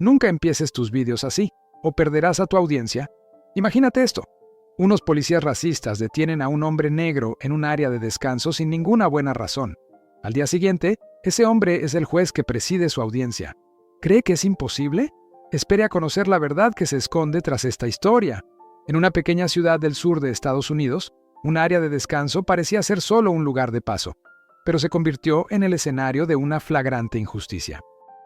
Nunca empieces tus vídeos así, o perderás a tu audiencia. Imagínate esto. Unos policías racistas detienen a un hombre negro en un área de descanso sin ninguna buena razón. Al día siguiente, ese hombre es el juez que preside su audiencia. ¿Cree que es imposible? Espere a conocer la verdad que se esconde tras esta historia. En una pequeña ciudad del sur de Estados Unidos, un área de descanso parecía ser solo un lugar de paso, pero se convirtió en el escenario de una flagrante injusticia.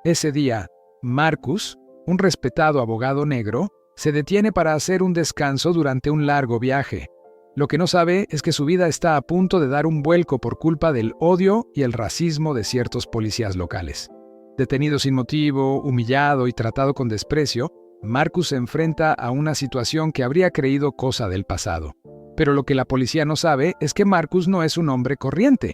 Ese día, Marcus, un respetado abogado negro, se detiene para hacer un descanso durante un largo viaje. Lo que no sabe es que su vida está a punto de dar un vuelco por culpa del odio y el racismo de ciertos policías locales. Detenido sin motivo, humillado y tratado con desprecio, Marcus se enfrenta a una situación que habría creído cosa del pasado. Pero lo que la policía no sabe es que Marcus no es un hombre corriente.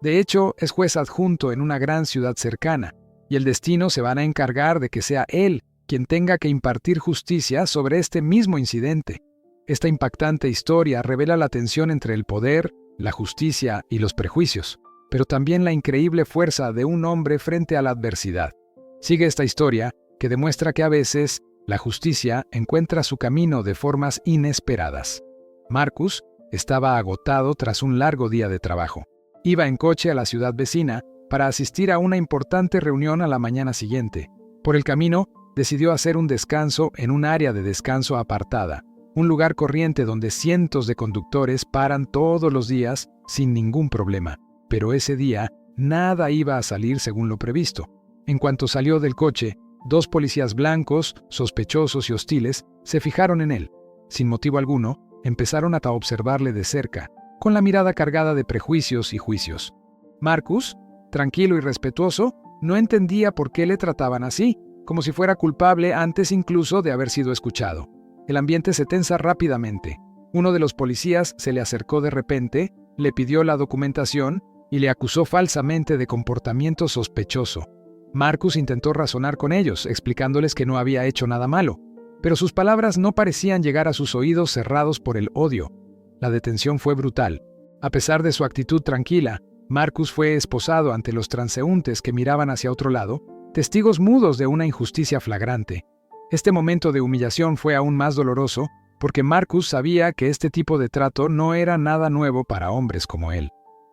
De hecho, es juez adjunto en una gran ciudad cercana, y el destino se van a encargar de que sea él quien tenga que impartir justicia sobre este mismo incidente. Esta impactante historia revela la tensión entre el poder, la justicia y los prejuicios, pero también la increíble fuerza de un hombre frente a la adversidad. Sigue esta historia que demuestra que a veces la justicia encuentra su camino de formas inesperadas. Marcus estaba agotado tras un largo día de trabajo. Iba en coche a la ciudad vecina para asistir a una importante reunión a la mañana siguiente. Por el camino, decidió hacer un descanso en un área de descanso apartada, un lugar corriente donde cientos de conductores paran todos los días sin ningún problema. Pero ese día, nada iba a salir según lo previsto. En cuanto salió del coche, dos policías blancos, sospechosos y hostiles, se fijaron en él. Sin motivo alguno, empezaron a observarle de cerca, con la mirada cargada de prejuicios y juicios. Marcus, tranquilo y respetuoso, no entendía por qué le trataban así, como si fuera culpable antes incluso de haber sido escuchado. El ambiente se tensa rápidamente. Uno de los policías se le acercó de repente, le pidió la documentación y le acusó falsamente de comportamiento sospechoso. Marcus intentó razonar con ellos, explicándoles que no había hecho nada malo, pero sus palabras no parecían llegar a sus oídos cerrados por el odio. La detención fue brutal. A pesar de su actitud tranquila, Marcus fue esposado ante los transeúntes que miraban hacia otro lado, testigos mudos de una injusticia flagrante. Este momento de humillación fue aún más doloroso porque Marcus sabía que este tipo de trato no era nada nuevo para hombres como él.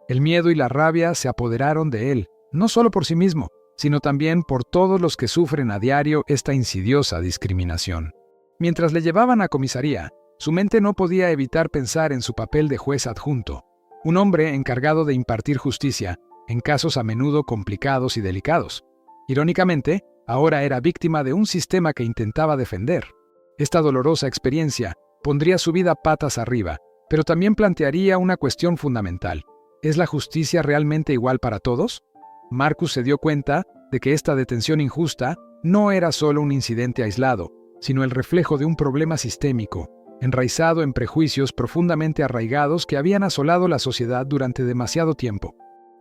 El miedo y la rabia se apoderaron de él, no solo por sí mismo, sino también por todos los que sufren a diario esta insidiosa discriminación. Mientras le llevaban a comisaría, su mente no podía evitar pensar en su papel de juez adjunto, un hombre encargado de impartir justicia en casos a menudo complicados y delicados. Irónicamente, ahora era víctima de un sistema que intentaba defender. Esta dolorosa experiencia pondría su vida patas arriba, pero también plantearía una cuestión fundamental. ¿Es la justicia realmente igual para todos? Marcus se dio cuenta de que esta detención injusta no era solo un incidente aislado, sino el reflejo de un problema sistémico, enraizado en prejuicios profundamente arraigados que habían asolado la sociedad durante demasiado tiempo.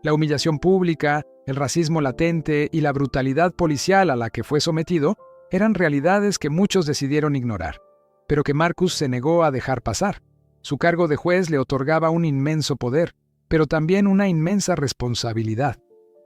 La humillación pública, el racismo latente y la brutalidad policial a la que fue sometido eran realidades que muchos decidieron ignorar, pero que Marcus se negó a dejar pasar. Su cargo de juez le otorgaba un inmenso poder, pero también una inmensa responsabilidad.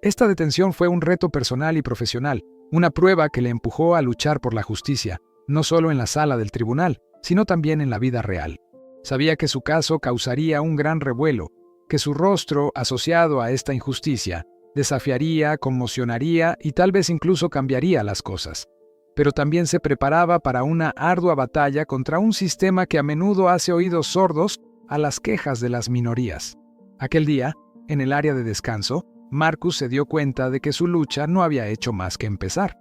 Esta detención fue un reto personal y profesional, una prueba que le empujó a luchar por la justicia, no solo en la sala del tribunal, sino también en la vida real. Sabía que su caso causaría un gran revuelo, que su rostro, asociado a esta injusticia, desafiaría, conmocionaría y tal vez incluso cambiaría las cosas. Pero también se preparaba para una ardua batalla contra un sistema que a menudo hace oídos sordos a las quejas de las minorías. Aquel día, en el área de descanso, Marcus se dio cuenta de que su lucha no había hecho más que empezar.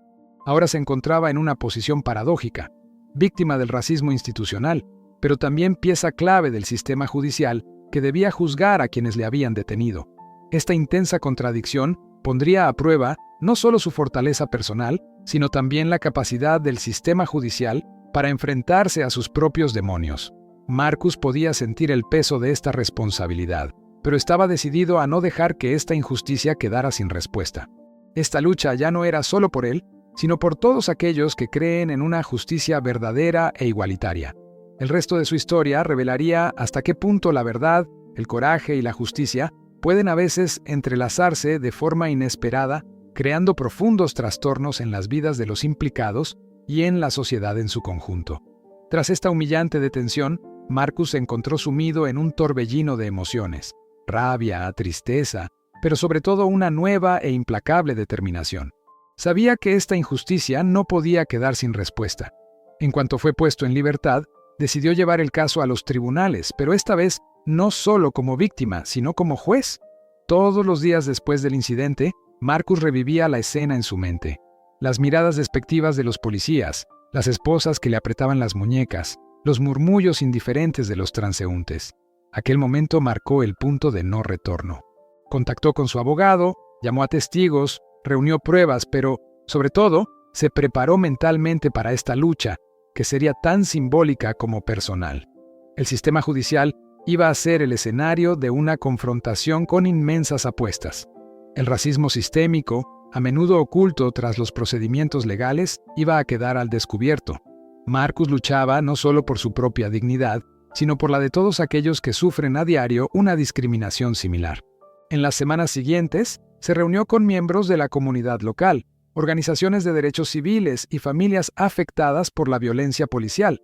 Ahora se encontraba en una posición paradójica, víctima del racismo institucional, pero también pieza clave del sistema judicial que debía juzgar a quienes le habían detenido. Esta intensa contradicción pondría a prueba no solo su fortaleza personal, sino también la capacidad del sistema judicial para enfrentarse a sus propios demonios. Marcus podía sentir el peso de esta responsabilidad, pero estaba decidido a no dejar que esta injusticia quedara sin respuesta. Esta lucha ya no era solo por él, sino por todos aquellos que creen en una justicia verdadera e igualitaria. El resto de su historia revelaría hasta qué punto la verdad, el coraje y la justicia pueden a veces entrelazarse de forma inesperada, creando profundos trastornos en las vidas de los implicados y en la sociedad en su conjunto. Tras esta humillante detención, Marcus se encontró sumido en un torbellino de emociones, rabia, tristeza, pero sobre todo una nueva e implacable determinación. Sabía que esta injusticia no podía quedar sin respuesta. En cuanto fue puesto en libertad, decidió llevar el caso a los tribunales, pero esta vez no solo como víctima, sino como juez. Todos los días después del incidente, Marcus revivía la escena en su mente. Las miradas despectivas de los policías, las esposas que le apretaban las muñecas, los murmullos indiferentes de los transeúntes. Aquel momento marcó el punto de no retorno. Contactó con su abogado, llamó a testigos, reunió pruebas, pero, sobre todo, se preparó mentalmente para esta lucha, que sería tan simbólica como personal. El sistema judicial iba a ser el escenario de una confrontación con inmensas apuestas. El racismo sistémico, a menudo oculto tras los procedimientos legales, iba a quedar al descubierto. Marcus luchaba no solo por su propia dignidad, sino por la de todos aquellos que sufren a diario una discriminación similar. En las semanas siguientes, se reunió con miembros de la comunidad local, organizaciones de derechos civiles y familias afectadas por la violencia policial.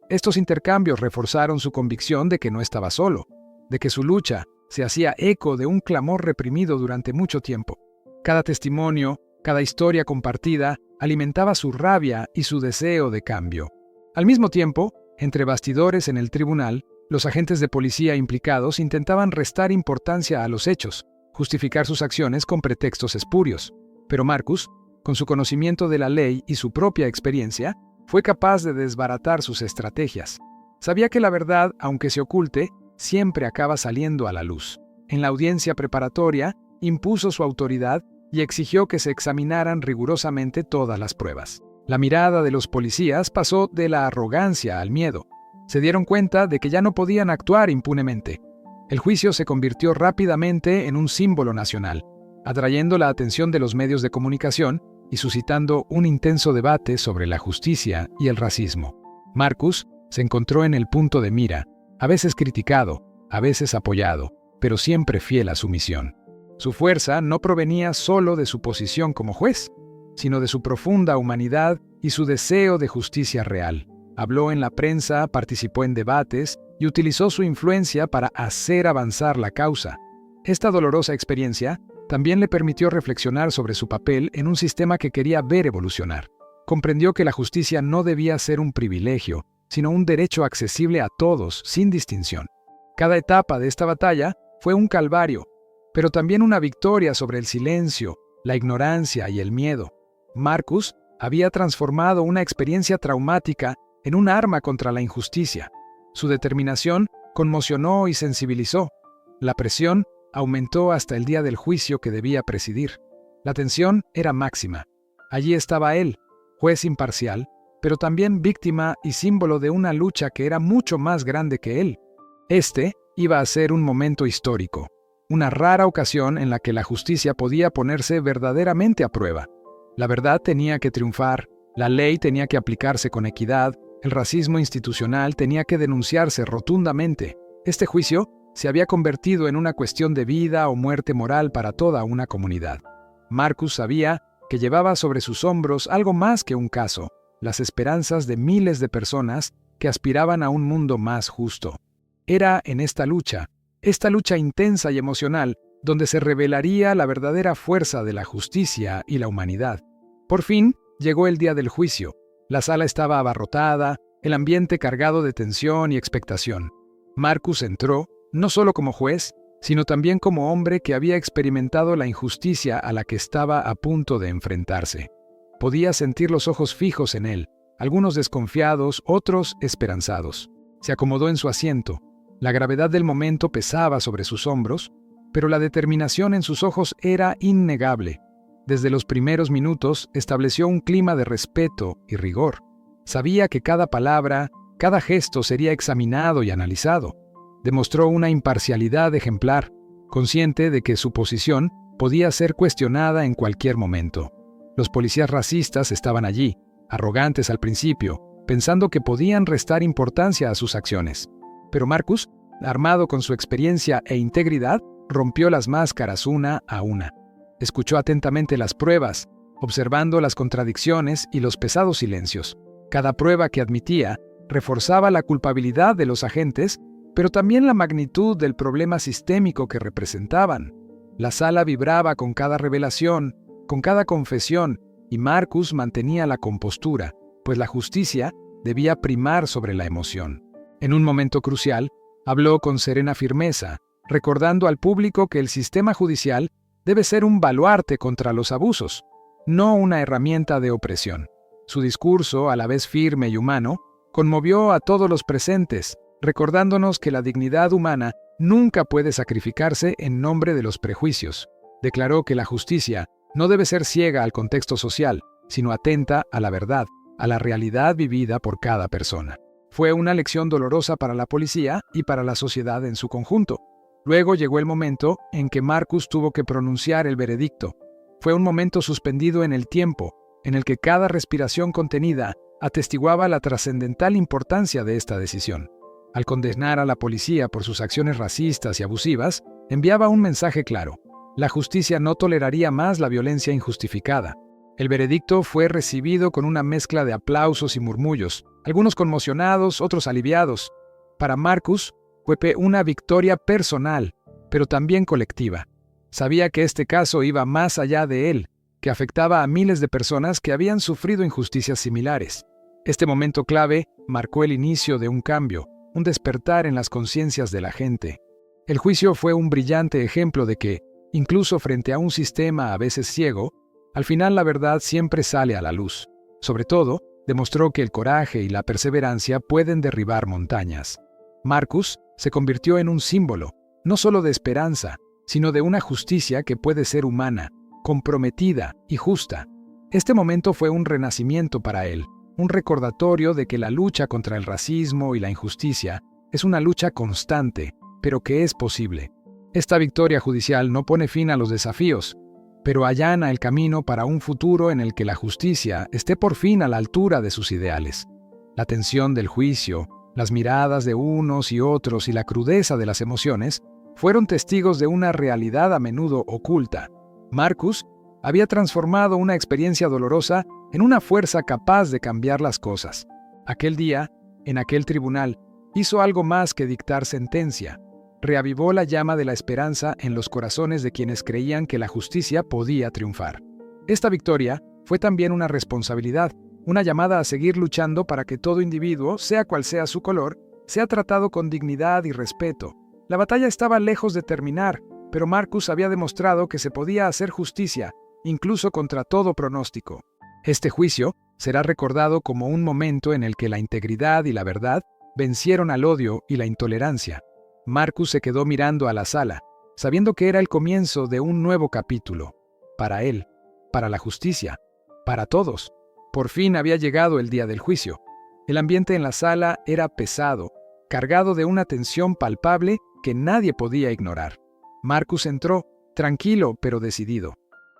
Estos intercambios reforzaron su convicción de que no estaba solo, de que su lucha se hacía eco de un clamor reprimido durante mucho tiempo. Cada testimonio, cada historia compartida, alimentaba su rabia y su deseo de cambio. Al mismo tiempo, entre bastidores en el tribunal, los agentes de policía implicados intentaban restar importancia a los hechos, justificar sus acciones con pretextos espurios. Pero Marcus, con su conocimiento de la ley y su propia experiencia, fue capaz de desbaratar sus estrategias. Sabía que la verdad, aunque se oculte, siempre acaba saliendo a la luz. En la audiencia preparatoria, impuso su autoridad y exigió que se examinaran rigurosamente todas las pruebas. La mirada de los policías pasó de la arrogancia al miedo. Se dieron cuenta de que ya no podían actuar impunemente. El juicio se convirtió rápidamente en un símbolo nacional, atrayendo la atención de los medios de comunicación y suscitando un intenso debate sobre la justicia y el racismo. Marcus se encontró en el punto de mira, a veces criticado, a veces apoyado, pero siempre fiel a su misión. Su fuerza no provenía solo de su posición como juez, sino de su profunda humanidad y su deseo de justicia real. Habló en la prensa, participó en debates y utilizó su influencia para hacer avanzar la causa. Esta dolorosa experiencia también le permitió reflexionar sobre su papel en un sistema que quería ver evolucionar. Comprendió que la justicia no debía ser un privilegio, sino un derecho accesible a todos, sin distinción. Cada etapa de esta batalla fue un calvario, pero también una victoria sobre el silencio, la ignorancia y el miedo. Marcus había transformado una experiencia traumática en un arma contra la injusticia. Su determinación conmocionó y sensibilizó. La presión aumentó hasta el día del juicio que debía presidir. La tensión era máxima. Allí estaba él, juez imparcial, pero también víctima y símbolo de una lucha que era mucho más grande que él. Este iba a ser un momento histórico, una rara ocasión en la que la justicia podía ponerse verdaderamente a prueba. La verdad tenía que triunfar, la ley tenía que aplicarse con equidad, el racismo institucional tenía que denunciarse rotundamente. Este juicio se había convertido en una cuestión de vida o muerte moral para toda una comunidad. Marcus sabía que llevaba sobre sus hombros algo más que un caso, las esperanzas de miles de personas que aspiraban a un mundo más justo. Era en esta lucha intensa y emocional, donde se revelaría la verdadera fuerza de la justicia y la humanidad. Por fin, llegó el día del juicio. La sala estaba abarrotada, el ambiente cargado de tensión y expectación. Marcus entró, no solo como juez, sino también como hombre que había experimentado la injusticia a la que estaba a punto de enfrentarse. Podía sentir los ojos fijos en él, algunos desconfiados, otros esperanzados. Se acomodó en su asiento. La gravedad del momento pesaba sobre sus hombros, pero la determinación en sus ojos era innegable. Desde los primeros minutos estableció un clima de respeto y rigor. Sabía que cada palabra, cada gesto sería examinado y analizado. Demostró una imparcialidad ejemplar, consciente de que su posición podía ser cuestionada en cualquier momento. Los policías racistas estaban allí, arrogantes al principio, pensando que podían restar importancia a sus acciones. Pero Marcus, armado con su experiencia e integridad, rompió las máscaras una a una. Escuchó atentamente las pruebas, observando las contradicciones y los pesados silencios. Cada prueba que admitía reforzaba la culpabilidad de los agentes, pero también la magnitud del problema sistémico que representaban. La sala vibraba con cada revelación, con cada confesión, y Marcus mantenía la compostura, pues la justicia debía primar sobre la emoción. En un momento crucial, habló con serena firmeza, recordando al público que el sistema judicial debe ser un baluarte contra los abusos, no una herramienta de opresión. Su discurso, a la vez firme y humano, conmovió a todos los presentes, recordándonos que la dignidad humana nunca puede sacrificarse en nombre de los prejuicios. Declaró que la justicia no debe ser ciega al contexto social, sino atenta a la verdad, a la realidad vivida por cada persona. Fue una lección dolorosa para la policía y para la sociedad en su conjunto. Luego llegó el momento en que Marcus tuvo que pronunciar el veredicto. Fue un momento suspendido en el tiempo, en el que cada respiración contenida atestiguaba la trascendental importancia de esta decisión. Al condenar a la policía por sus acciones racistas y abusivas, enviaba un mensaje claro: la justicia no toleraría más la violencia injustificada. El veredicto fue recibido con una mezcla de aplausos y murmullos, algunos conmocionados, otros aliviados. Para Marcus, fue una victoria personal, pero también colectiva. Sabía que este caso iba más allá de él, que afectaba a miles de personas que habían sufrido injusticias similares. Este momento clave marcó el inicio de un cambio, un despertar en las conciencias de la gente. El juicio fue un brillante ejemplo de que, incluso frente a un sistema a veces ciego, al final la verdad siempre sale a la luz. Sobre todo, demostró que el coraje y la perseverancia pueden derribar montañas. Marcus se convirtió en un símbolo, no solo de esperanza, sino de una justicia que puede ser humana, comprometida y justa. Este momento fue un renacimiento para él, un recordatorio de que la lucha contra el racismo y la injusticia es una lucha constante, pero que es posible. Esta victoria judicial no pone fin a los desafíos, pero allana el camino para un futuro en el que la justicia esté por fin a la altura de sus ideales. La tensión del juicio, las miradas de unos y otros y la crudeza de las emociones fueron testigos de una realidad a menudo oculta. Marcus había transformado una experiencia dolorosa en una fuerza capaz de cambiar las cosas. Aquel día, en aquel tribunal, hizo algo más que dictar sentencia. Reavivó la llama de la esperanza en los corazones de quienes creían que la justicia podía triunfar. Esta victoria fue también una responsabilidad, una llamada a seguir luchando para que todo individuo, sea cual sea su color, sea tratado con dignidad y respeto. La batalla estaba lejos de terminar, pero Marcus había demostrado que se podía hacer justicia, incluso contra todo pronóstico. Este juicio será recordado como un momento en el que la integridad y la verdad vencieron al odio y la intolerancia. Marcus se quedó mirando a la sala, sabiendo que era el comienzo de un nuevo capítulo. Para él, para la justicia, para todos. Por fin había llegado el día del juicio. El ambiente en la sala era pesado, cargado de una tensión palpable que nadie podía ignorar. Marcus entró, tranquilo pero decidido.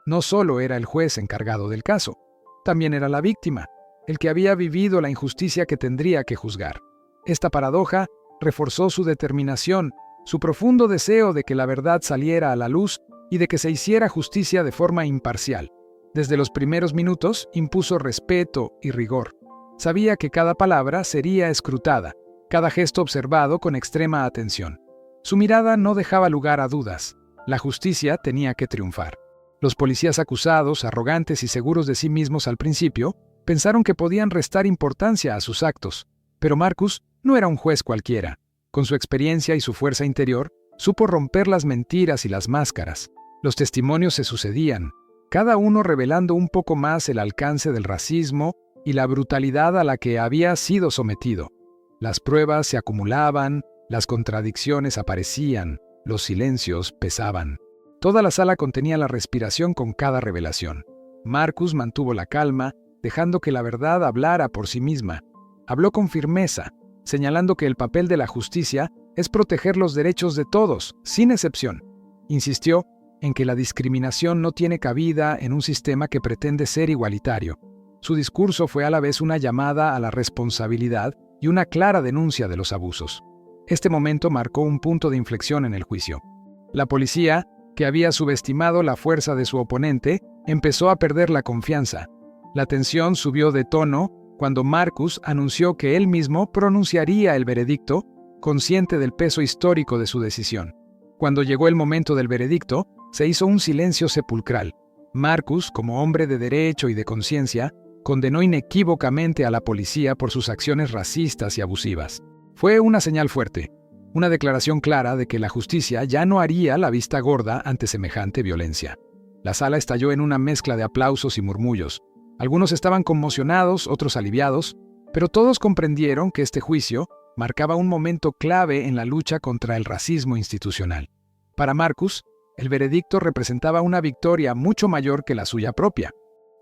No solo era el juez encargado del caso, también era la víctima, el que había vivido la injusticia que tendría que juzgar. Esta paradoja reforzó su determinación, su profundo deseo de que la verdad saliera a la luz y de que se hiciera justicia de forma imparcial. Desde los primeros minutos impuso respeto y rigor. Sabía que cada palabra sería escrutada, cada gesto observado con extrema atención. Su mirada no dejaba lugar a dudas. La justicia tenía que triunfar. Los policías acusados, arrogantes y seguros de sí mismos al principio, pensaron que podían restar importancia a sus actos. Pero Marcus no era un juez cualquiera. Con su experiencia y su fuerza interior, supo romper las mentiras y las máscaras. Los testimonios se sucedían, cada uno revelando un poco más el alcance del racismo y la brutalidad a la que había sido sometido. Las pruebas se acumulaban, las contradicciones aparecían, los silencios pesaban. Toda la sala contenía la respiración con cada revelación. Marcus mantuvo la calma, dejando que la verdad hablara por sí misma. Habló con firmeza, señalando que el papel de la justicia es proteger los derechos de todos, sin excepción. Insistió en que la discriminación no tiene cabida en un sistema que pretende ser igualitario. Su discurso fue a la vez una llamada a la responsabilidad y una clara denuncia de los abusos. Este momento marcó un punto de inflexión en el juicio. La policía que había subestimado la fuerza de su oponente, empezó a perder la confianza. La tensión subió de tono cuando Marcus anunció que él mismo pronunciaría el veredicto, consciente del peso histórico de su decisión. Cuando llegó el momento del veredicto, se hizo un silencio sepulcral. Marcus, como hombre de derecho y de conciencia, condenó inequívocamente a la policía por sus acciones racistas y abusivas. Fue una señal fuerte, una declaración clara de que la justicia ya no haría la vista gorda ante semejante violencia. La sala estalló en una mezcla de aplausos y murmullos. Algunos estaban conmocionados, otros aliviados, pero todos comprendieron que este juicio marcaba un momento clave en la lucha contra el racismo institucional. Para Marcus, el veredicto representaba una victoria mucho mayor que la suya propia.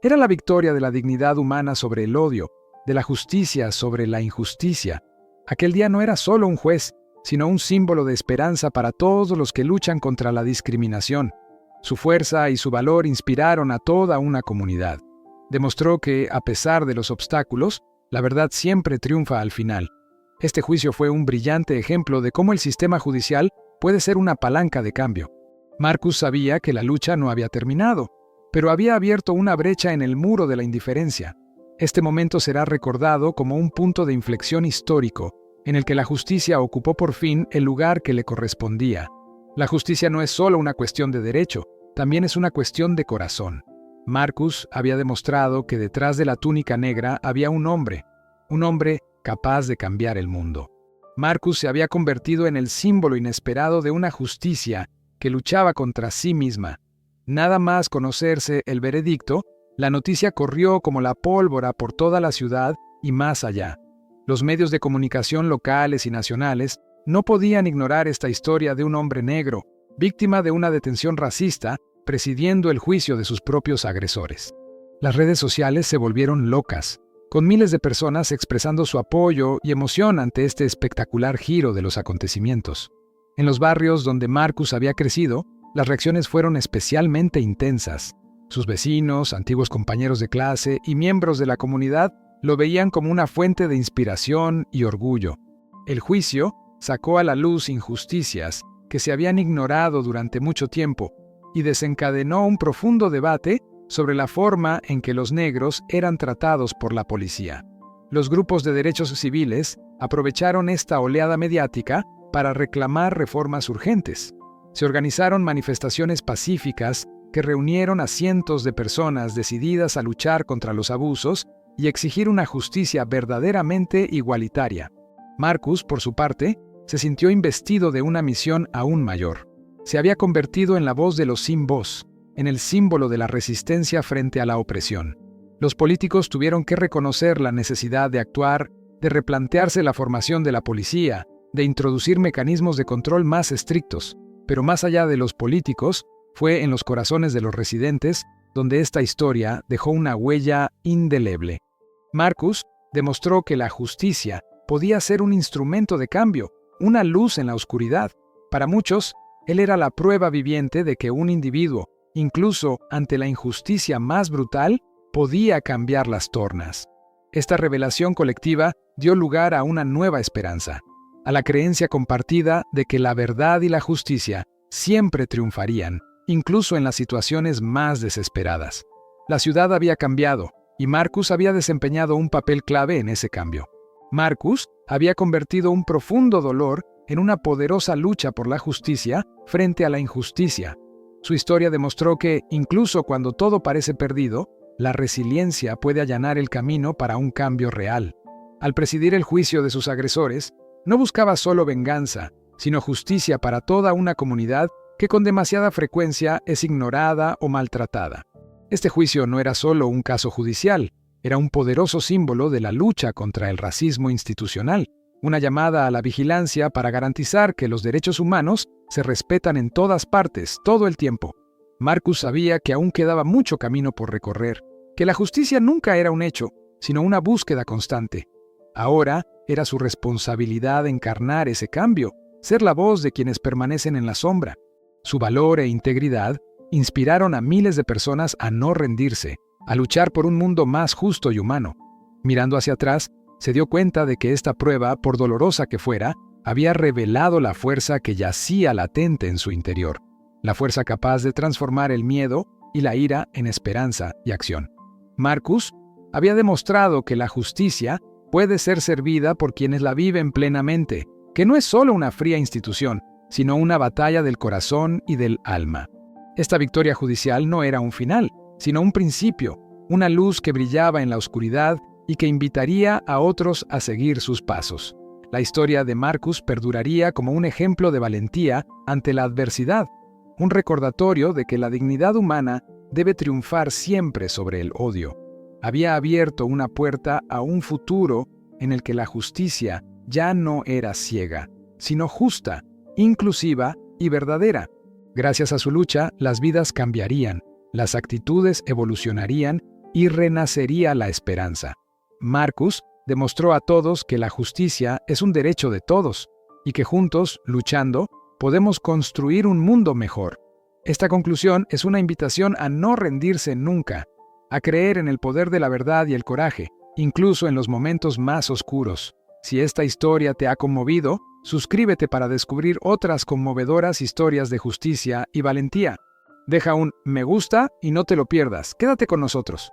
Era la victoria de la dignidad humana sobre el odio, de la justicia sobre la injusticia. Aquel día no era solo un juez, sino un símbolo de esperanza para todos los que luchan contra la discriminación. Su fuerza y su valor inspiraron a toda una comunidad. Demostró que, a pesar de los obstáculos, la verdad siempre triunfa al final. Este juicio fue un brillante ejemplo de cómo el sistema judicial puede ser una palanca de cambio. Marcus sabía que la lucha no había terminado, pero había abierto una brecha en el muro de la indiferencia. Este momento será recordado como un punto de inflexión histórico, en el que la justicia ocupó por fin el lugar que le correspondía. La justicia no es solo una cuestión de derecho, también es una cuestión de corazón. Marcus había demostrado que detrás de la túnica negra había un hombre capaz de cambiar el mundo. Marcus se había convertido en el símbolo inesperado de una justicia que luchaba contra sí misma. Nada más conocerse el veredicto, la noticia corrió como la pólvora por toda la ciudad y más allá. Los medios de comunicación locales y nacionales no podían ignorar esta historia de un hombre negro, víctima de una detención racista, presidiendo el juicio de sus propios agresores. Las redes sociales se volvieron locas, con miles de personas expresando su apoyo y emoción ante este espectacular giro de los acontecimientos. En los barrios donde Marcus había crecido, las reacciones fueron especialmente intensas. Sus vecinos, antiguos compañeros de clase y miembros de la comunidad lo veían como una fuente de inspiración y orgullo. El juicio sacó a la luz injusticias que se habían ignorado durante mucho tiempo y desencadenó un profundo debate sobre la forma en que los negros eran tratados por la policía. Los grupos de derechos civiles aprovecharon esta oleada mediática para reclamar reformas urgentes. Se organizaron manifestaciones pacíficas que reunieron a cientos de personas decididas a luchar contra los abusos y exigir una justicia verdaderamente igualitaria. Marcus, por su parte, se sintió investido de una misión aún mayor. Se había convertido en la voz de los sin voz, en el símbolo de la resistencia frente a la opresión. Los políticos tuvieron que reconocer la necesidad de actuar, de replantearse la formación de la policía, de introducir mecanismos de control más estrictos. Pero más allá de los políticos, fue en los corazones de los residentes donde esta historia dejó una huella indeleble. Marcus demostró que la justicia podía ser un instrumento de cambio, una luz en la oscuridad. Para muchos, él era la prueba viviente de que un individuo, incluso ante la injusticia más brutal, podía cambiar las tornas. Esta revelación colectiva dio lugar a una nueva esperanza, a la creencia compartida de que la verdad y la justicia siempre triunfarían, incluso en las situaciones más desesperadas. La ciudad había cambiado, y Marcus había desempeñado un papel clave en ese cambio. Marcus había convertido un profundo dolor en una poderosa lucha por la justicia frente a la injusticia. Su historia demostró que, incluso cuando todo parece perdido, la resiliencia puede allanar el camino para un cambio real. Al presidir el juicio de sus agresores, no buscaba solo venganza, sino justicia para toda una comunidad que con demasiada frecuencia es ignorada o maltratada. Este juicio no era solo un caso judicial, era un poderoso símbolo de la lucha contra el racismo institucional, una llamada a la vigilancia para garantizar que los derechos humanos se respetan en todas partes, todo el tiempo. Marcus sabía que aún quedaba mucho camino por recorrer, que la justicia nunca era un hecho, sino una búsqueda constante. Ahora era su responsabilidad encarnar ese cambio, ser la voz de quienes permanecen en la sombra. Su valor e integridad inspiraron a miles de personas a no rendirse, a luchar por un mundo más justo y humano. Mirando hacia atrás, se dio cuenta de que esta prueba, por dolorosa que fuera, había revelado la fuerza que yacía latente en su interior. la fuerza capaz de transformar el miedo y la ira en esperanza y acción. Marcus había demostrado que la justicia puede ser servida por quienes la viven plenamente, que no es solo una fría institución, sino una batalla del corazón y del alma. Esta victoria judicial no era un final, sino un principio, una luz que brillaba en la oscuridad y que invitaría a otros a seguir sus pasos. La historia de Marcus perduraría como un ejemplo de valentía ante la adversidad, un recordatorio de que la dignidad humana debe triunfar siempre sobre el odio. Había abierto una puerta a un futuro en el que la justicia ya no era ciega, sino justa, inclusiva y verdadera. Gracias a su lucha, las vidas cambiarían, las actitudes evolucionarían y renacería la esperanza. Marcus demostró a todos que la justicia es un derecho de todos y que juntos, luchando, podemos construir un mundo mejor. Esta conclusión es una invitación a no rendirse nunca, a creer en el poder de la verdad y el coraje, incluso en los momentos más oscuros. Si esta historia te ha conmovido, suscríbete para descubrir otras conmovedoras historias de justicia y valentía. Deja un me gusta y no te lo pierdas. Quédate con nosotros.